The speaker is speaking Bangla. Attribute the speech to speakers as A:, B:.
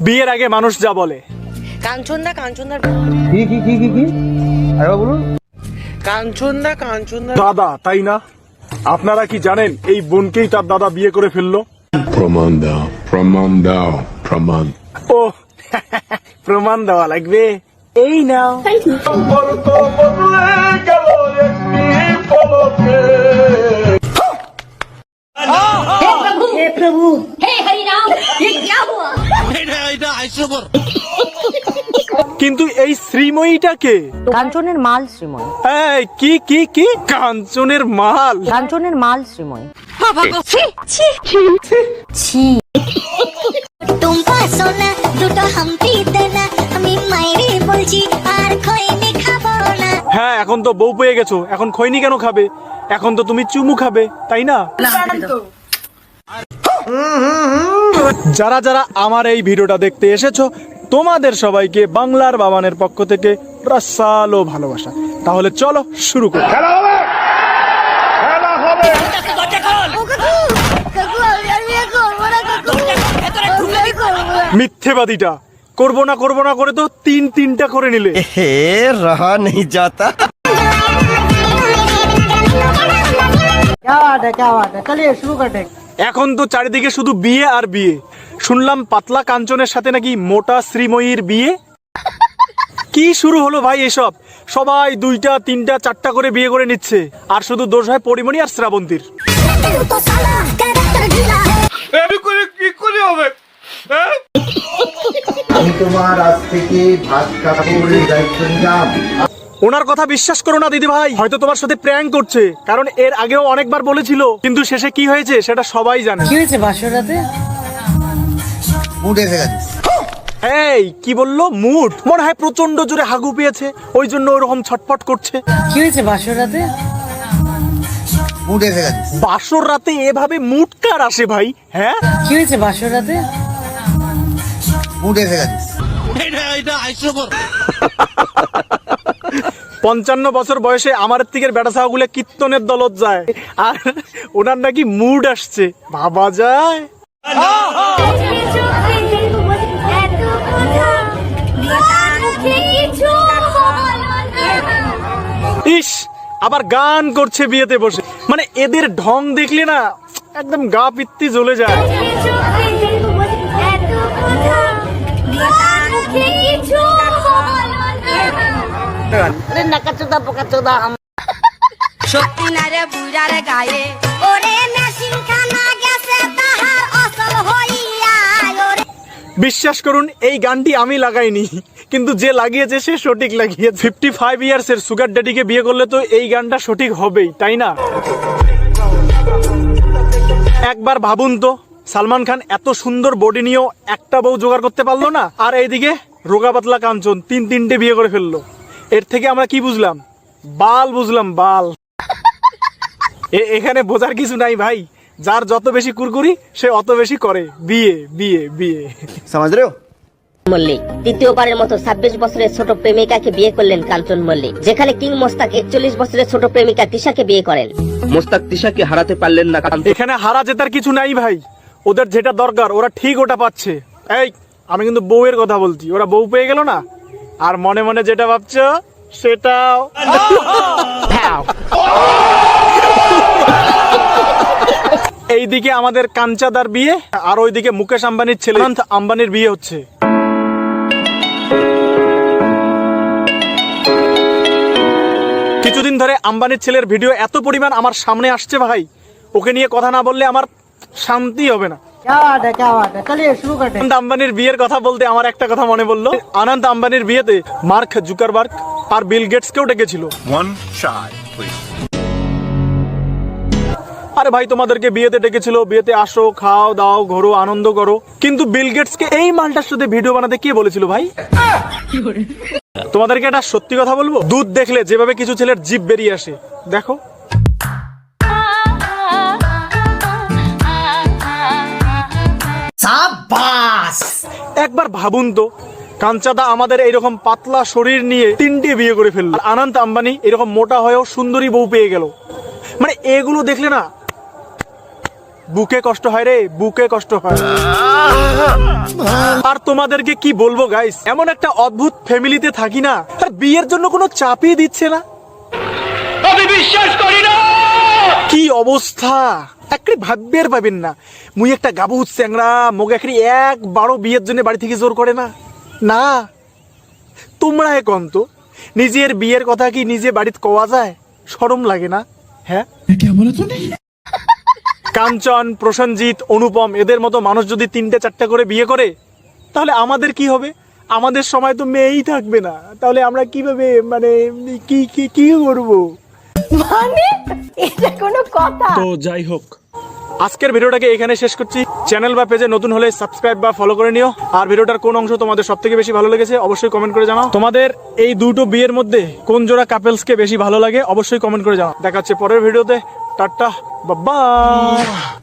A: বিয়ের আগে মানুষ যা বলে।
B: কাঞ্চনদা কাঞ্চনদার
C: কি আরে বলুন।
B: কাঞ্চনদা
A: দাদা, তাই না? আপনারা কি জানেন এই বোনকেই তার দাদা বিয়ে করে ফেললো?
D: প্রমাণ দাও প্রমাণ।
A: ও প্রমাণ দেওয়া লাগবে, এই নাও।
E: हे प्रभु हे हरि राम ये क्या हुआ।
A: কিন্তু এই শ্রীময়ীটাকে
F: কাঞ্চনের মাল শ্রীময়,
A: এই কি কি কি কাঞ্চনের মাল?
F: কাঞ্চনের মাল শ্রীময়। ছি
E: तुमको सोना দুটো হাম্পি দেনা আমি মাইরে বলছি আর খইনি খাবো না।
A: হ্যাঁ, এখন তো বউ পেয়ে গেছো, এখন খৈনি কেন খাবে? এখন তো তুমি চুমু খাবে, তাই না? যারা যারা আমার এই ভিডিওটা দেখতে এসেছো, তোমাদের সবাইকে বাংলার বাবানের পক্ষ থেকে রাসালো ভালোবাসা। তাহলে চলো শুরু করি। মিথ্যেবাদীটা করবো না করে তো তিনটা করে নিলে।
C: रहा नहीं जाता। क्या बात है चलिए शुरू करते हैं।
A: এখন তো চারিদিকে শুধু বিয়ে আর বিয়ে। শুনলাম পাতলা কাঞ্চনের সাথে নাকি মোটা শ্রীময়ীর বিয়ে। কি শুরু হলো ভাই এসব? সবাই 2টা 3টা 4টা করে বিয়ে করে নিচ্ছে, আর শুধু দোষ হয় পরিমণি আর শ্রাবন্তীর।
C: আমি তোমার আজ থেকে ভাত কাপড়ের দায়িত্ব নিলাম।
A: ওনার কথা বিশ্বাস করো না দিদি ভাই, হয়তো তোমার সাথে প্র্যাঙ্ক করছে, কারণ এর আগেও অনেকবার বলেছিল, কিন্তু শেষে কি হয়েছে সেটা সবাই জানে।
B: কি হয়েছে বাসরাতে?
C: মুড এসে গেছে।
A: এই কি বললো? মুড? মনে হয় প্রচন্ড জোরে হাগু পেয়েছে, ওই জন্য ওরকম ছটফট করছে।
B: কি হয়েছে বাসরাতে?
C: মুড এসে গেছে।
A: বাসর রাতে এভাবে মুড কার আসে ভাই? হ্যাঁ,
B: কি হয়েছে বাসরাতে?
C: মুড এসে গেছে।
A: 55 বছর বয়সে আমার থেকে বেটা ছাওয়াগুলো কীর্তনের দলত যায়, আর ওনার নাকি মুড আসছে, ভাবা যায়? ইস, আবার গান করছে বিয়েতে বসে। মানে এদের ঢং দেখলে না একদম গা পিত্তি জ্বলে যায়।
E: সত্যি না রে বুড়ার গায়ে ওরে মেশিন খানা গেছে তাহার অসল হইয়া ওরে।
A: বিশ্বাস করুন, এই গানটি আমি লাগাইনি, কিন্তু যে লাগিয়েছে সে সঠিক লাগিয়েছে। 55 ইয়ার্সের সুগার ড্যাডিকে বিয়ে করলে তো এই গানটা সঠিক হবেই, তাই না? একবার ভাবুন তো, সালমান খান এত সুন্দর বডি নিয়েও একটা বউ জোগাড় করতে পারলো না, আর এইদিকে রোগা পাতলা কাঞ্চন 3টে বিয়ে করে ফেললো। এর থেকে আমরা কি বুঝলাম? বাল বুঝলাম, বাল। এখানে বোঝার কিছু নাই ভাই, যার যত বেশি কুরকুরি সে অত বেশি করে বিয়ে বিয়ে বিয়ে।
C: समझ रहे हो?
F: মল্লিক তৃতীয়বারের মতো 26 বছরের ছোট প্রেমিকাকে বিয়ে করলেন কাঞ্চন মল্লিক, যেখানে কিং মোস্তাক 41 বছরের ছোট প্রেমিকা তিশাকে বিয়ে করেন।
G: মোস্তাক তিশাকে হারাতে পারলেন না।
A: এখানে হারা জেতার কিছু নাই ভাই, ওদের যেটা দরকার ওরা ঠিক ওটা পাচ্ছে। এই আমি কিন্তু বউয়ের কথা বলছি, ওরা বউ পেয়ে গেল না, আর মনে মনে যেটা ভাবছো সেটাও। এইদিকে আমাদের কাঞ্চাদার বিয়ে, আর ওইদিকে মুকেশ আম্বানির ছেলে অনন্ত আম্বানির বিয়ে হচ্ছে। কিছুদিন ধরে আম্বানির ছেলের ভিডিও এত পরিমাণ আমার সামনে আসছে ভাই, ওকে নিয়ে কথা না বললে আমার শান্তি হবে না।
C: क्या बात है चलिए शुरू करते हैं।
A: অনন্ত আম্বানির বিয়ের কথা বলতে আমার একটা কথা মনে পড়লো। অনন্ত আম্বানির বিয়েতে মার্ক জুকারবার্গ আর বিল গেটসকেও ডেকেছিল। আরে ভাই, তোমাদেরকে বিয়েতে ডেকেছিল, বিয়েতে আসো, খাও দাও, ঘোরো, আনন্দ করো, কিন্তু বিল গেটসকে এই মালটার সাথে ভিডিও বানাতে কে বলেছিল ভাই? তোমাদেরকে একটা সত্যি কথা বলবো, দুধ দেখলে যেভাবে কিছু ছেলের জিভ বেরিয়ে আসে, দেখো। একবার ভাবুন তো, কাঞ্চাদা আমাদের এইরকম পাতলা শরীর নিয়ে 3টে বিয়ে করে ফেললো, আর অনন্ত আম্বানি এরকম মোটা হয়েও সুন্দরী বউ পেয়ে গেল। মানে এগুলো দেখলে না বুকে কষ্ট হয় রে, বুকে কষ্ট হয়। আর তোমাদেরকে কি বলবো গাইস, এমন একটা অদ্ভুত ফ্যামিলিতে থাকি না, আর বিয়ের জন্য কোনো চাপই দিচ্ছে না। আমি বিশ্বাস করি না। কি অবস্থা, একটি ভাববের পাবেন না। মুই একটা গাবুত চ্যাংড়া, মোগে একটি একবারও বিয়ের জন্য বাড়ি থেকে জোর করে না। না, তোমরা এখন তো নিজের বিয়ের কথা কি নিজে বাড়িতে কওয়া যায়? শরম লাগে না? হ্যাঁ, কাঞ্চন, প্রসেনজিৎ, অনুপম এদের মতো মানুষ যদি 3-4টা করে বিয়ে করে, তাহলে আমাদের কি হবে? আমাদের সময় তো মেয়েই থাকবে না, তাহলে আমরা কিভাবে মানে কি কি কি করবো?
H: মানে এটা কোনো কথা?
A: তো যাই হোক, আজকের ভিডিওটাকে এখানে শেষ করছি। চ্যানেল বা পেজে নতুন হলে সাবস্ক্রাইব বা ফলো করে নিও। আর ভিডিওটার কোন অংশ তোমাদের সবথেকে বেশি ভালো লেগেছে অবশ্যই কমেন্ট করে জানাও। তোমাদের এই দুটো বিয়ের মধ্যে কোন জোড়া কাপেলসকে বেশি ভালো লাগে অবশ্যই কমেন্ট করে জানাও। দেখা হচ্ছে পরের ভিডিওতে। Tata, by.